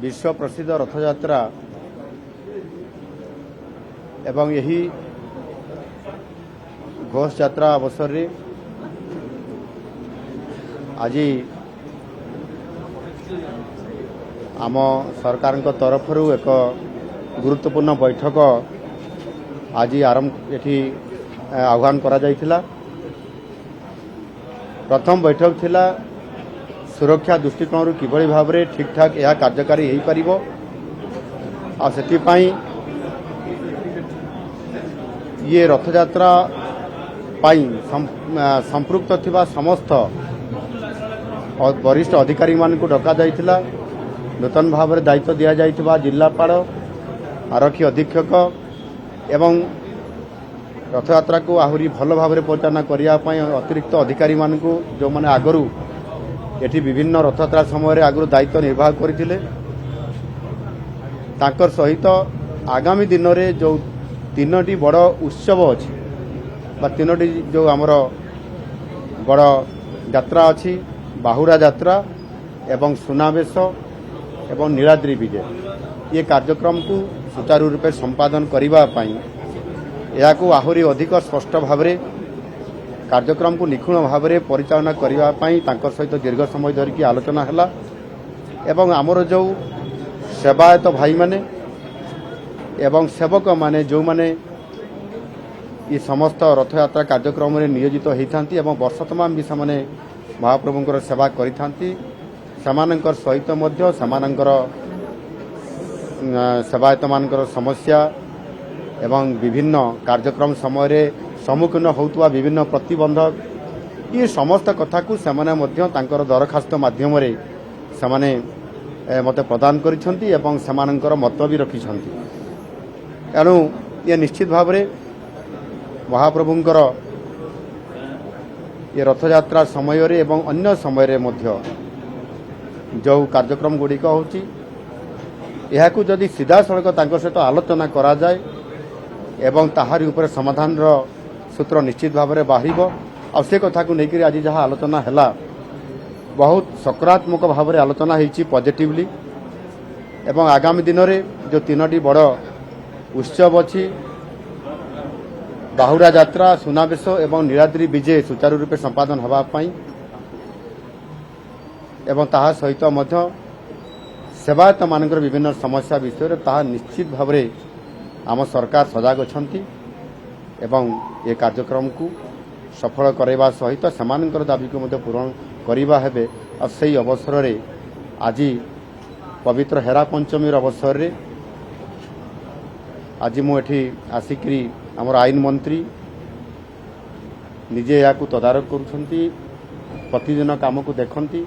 विश्व प्रसिद्ध रथयात्रा एवं यही घोष यात्रा अवसर रे आज आम सरकार तरफ एक गुरुत्वपूर्ण बैठक आज आरंभ एठी आह्वान करा जायथिला। प्रथम बैठक थिला सुरक्षा दृष्टिकोण किभली भाव में ठीक ठाक यह कार्यकारी हो पारिबो आ सेतिपाई ये रथयात्रा पाई संपृक्त थिबा समस्त वरिष्ठ अधिकारी मान को डका जायथिला। नूतन भाव में दायित्व दिया जायथिबा जिल्लापाल आरक्षी अधीक्षक एवं रथयात्रा को आहरी भल भाव में परिचालना करने अतिरिक्त अधिकारी मान को जो माने आगरू एठी विभिन्न रथयात्रा समय आगरू दायित्व निर्वाह करथिले तांकर सहित आगामी दिन में जो तीनोटी बड़ उत्सव अच्छी बा तीनोटी जो आमर बड़ यात्रा अच्छी बाहुरा यात्रा एवं सुनावेश एवं नीलाद्री विजय ये कार्यक्रम को सुचारू रूपे संपादन करने या आहरी अधिक स्पष्ट भाव में कार्यक्रम को निखुण भाव में परिचालना करने सहित दीर्घ समय धरिकी आलोचना है एवं आमर जो सेवायत भाई माने एवं सेवक माने जो माने ये समस्त रथयात्रा कार्यक्रम में नियोजित होती एवं वर्ष तमाम भी से महाप्रभुंकर सेवा करिथांती समानंकर सहित मध्य समानंकर सेवायत मानकर समस्या एवं विभिन्न कार्यक्रम समय रे सम्मुखीन होतुवा विभिन्न प्रतिबंधक ये समस्त कथा को सेमाने मध्य तांकर दरखास्त माध्यम रे सेमाने मते प्रदान करिसंती एवं समानंकर मत भी रखिसंती। एणु ये निश्चित भाव में महाप्रभुंकर ये रथयात्रा समय रे एवं अन्य समय रे मध्य जो कार्यक्रम गुड़िक होची यह को जदि सीधा सड़क तांकर सहित आलोचना करा जाए एवं ताहारी ऊपर समाधान रो सूत्र निश्चित भाव में बाहर आ से कथा को लेकर आज जहाँ आलोचना है बहुत सकारात्मक भाव में आलोचना होती पॉजिटिवली एवं आगामी दिन में जो तीनोटी बड़ उत्सव अच्छी बाहुरा यात्रा सुनावेश एवं नीलाद्री विजय सुचारू रूपे संपादन होगापाई एवं ताहा सहित मध्य सेवायत मानकर विभिन्न समस्या विषय में ताहा निश्चित भाव में आम सरकार सजग अछंती एवं ये कार्यक्रम को सफल करवा सहित समानकर दाबी को मध्य पूरण करवा हेबे और सही अवसर रे आज पवित्र हेरा पंचमी अवसर रे आज मुझे आसिकी आमर आईन मंत्री निजे या तदारक करुछंती प्रतिदिन काम को देखती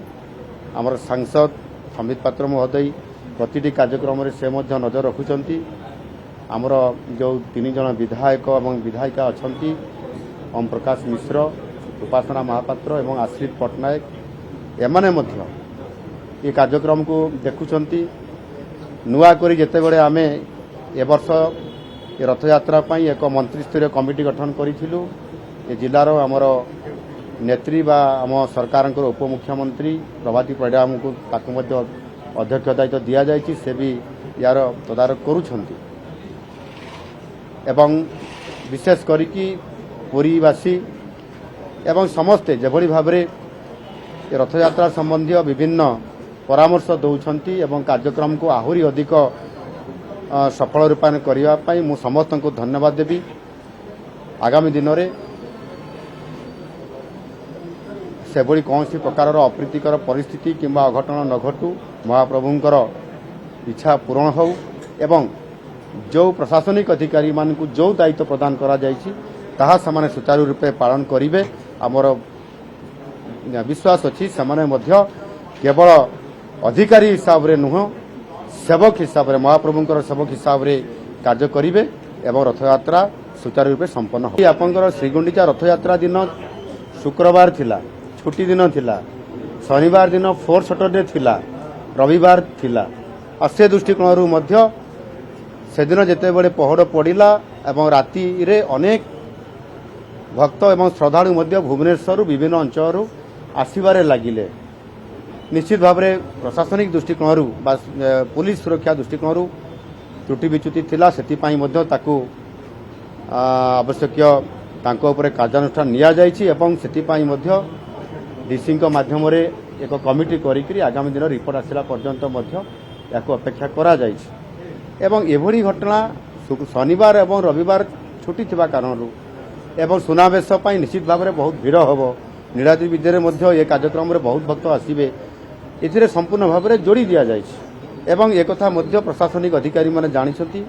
आमर सांसद संबित पात्र महोदय प्रतिटी कार्यक्रम रे से मध्य नजर रखुचंती आमर जो तीन जन विधायक एवं विधायिका अच्छी ओम प्रकाश मिश्र उपासना महापात्र एवं आश्रित पट्टनायक एमाने मध्य ये कार्यक्रम को देखुचंती नुआ करी जेते बड़े आमे ए वर्ष ये रथयात्रा पाई एक मंत्री स्तरीय कमिटी गठन करिथिलु ए जिलार आमर नेत्री बा आम सरकार उपमुख्यमंत्री प्रभाती परिडा को ताकू मध्य अध्यक्ष दायित्व दि जाइछि से भी यार तदारक करुछंती एवं विशेष करिकी पुरीवासी एवं समस्ते जेभली भाव में रथयात्रा संबंधी विभिन्न परामर्श दौरान एवं कार्यक्रम को आहरी अधिक सफल रूपायन करने मु समस्त को धन्यवाद देवी। आगामी दिन में से कौन प्रकार अप्रीतिकर परिस्थिति किंबा अघटन न घटू महाप्रभुंकर इच्छा पूरण हो एवं जो प्रशासनिक अधिकारी मान को जो दायित्व प्रदान करा जायछि ताहा समाने सुचारू रूपे पालन करिवे आमर विश्वास अछि समाने मध्य केवल अधिकारी हिसाब रे नुह सेवक हिसाब रे महाप्रभुंकर सेवक हिसाब रे कार्य करिवे एवं रथयात्रा सुचारू रूपे संपन्न हो। आपनकर श्रीगुंडीचा रथयात्रा दिन शुक्रवार थिला छुट्टी दिन थिला शनिवार दिन फोर्थ सैटरडे थिला रविवार थिला आ से दृष्टिकोण मध्य सेदिन जेते बड़े पहड़ पड़ा एवं राति रे अनेक भक्त एवं श्रद्धालु मध्य भुवनेश्वर विभिन्न अंचल आसबार लगिले निश्चित भाव में प्रशासनिक दृष्टिकोण पुलिस सुरक्षा दृष्टिकोण त्रुटि विच्युति थिला सेतिपाई मध्य ताकू आवश्यक कार्यानुष्ठान निया जायछि एवं सेतिपाई मध्य डीसी माध्यम रे एक कमिटी करी आगामी दिन रिपोर्ट आसला पर्यंत मध्य याको अपेक्षा करा जायछि एवं एभली घटना शनिवार एवं रविवार छुट्टी थिबा कारणरू एवं सुनावेश पाई निश्चित भाव में बहुत भीड़ हम नीलाद्रि विद्यालय मध्य ये कार्यक्रम रे बहुत भक्त आसिबे एथिरे संपूर्ण भाव में जोड़ी दिया जायछि एवं एक कथा मध्य प्रशासनिक अधिकारी माने जानिछथि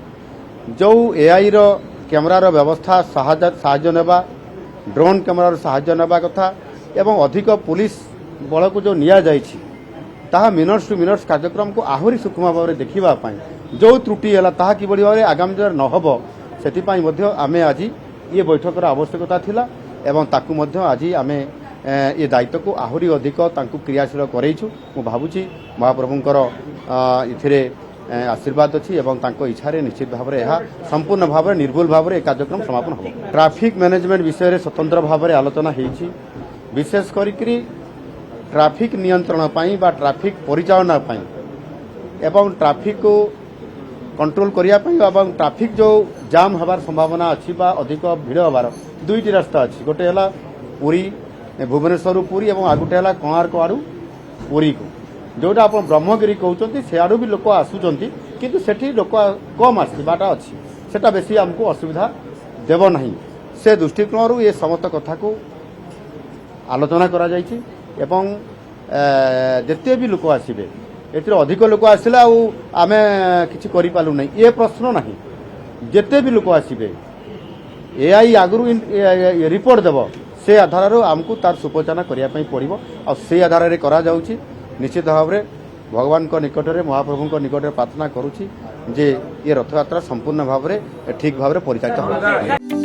जो एआई रो कैमरार व्यवस्था साहाय्य नेबा ड्रोन कैमरार साहाय्य नेबा कथा एवं अधिक पुलिस बल को जो निया जायछि ताहा मिनट्स टू मिनट्स कार्यक्रम को आहुरी सूक्ष्म भाव में देखिबा पाई जो त्रुटि है ताहा किबळी भाव में आगामी दिन न हबो सेतिपाई मध्य आमे आज ये बैठकर आवश्यकता थिला एवं ताकू मध्य आज आमे ये दायित्व को आहुरी अधिक तांकु क्रियाशील करैछु मु भाबुची महाप्रभुंकर इथिरे आशीर्वाद अच्छी एवं तांको इच्छारे निश्चित भाव में यह संपूर्ण भाव में निर्भुल भाव में कार्यक्रम समापन हो ट्रैफिक मैनेजमेंट विषय में स्वतंत्र भाव में आलोचना होईछि विशेष करी ट्रैफिक नियंत्रण पाई बा ट्रैफिक परिचालना पाई एवं ट्रैफिक को कंट्रोल करिया पाई एवं ट्रैफिक जो जाम हबार संभावना अच्छी बा अधिक भीड़ हबार दुईटी रास्ता अच्छी गोटे है पुरी भुवनेश्वर पुरी एवं आगुटे है कोणार्क आड़ू पुरी को जोटा आप ब्रह्मगिरी कहते सियाड़ू भी लोक आसुंच किंतु सेठी लोक कम आसवाटा अच्छी सेटा बेसी आमको असुविधा देव नहीं से दृष्टिकोण ये समस्त कथा को आलोचना करा जायछि एवं जेते भी लोक आसबे एतिर अधिक लोक आसले आमे किछि करि पालु नहीं ये प्रश्न नहीं जेते भी लोक आसबे एआई आगुरु रिपोर्ट देव से आधार आमको तार सुपचाना करिया पई पड़िबो आ से आधार रे करा जाउछि निश्चित भाव में भगवान को निकट में महाप्रभु निकट में प्रार्थना करुछि जे ये रथयात्रा संपूर्ण भाव में ठीक भाव में परिचालित हो।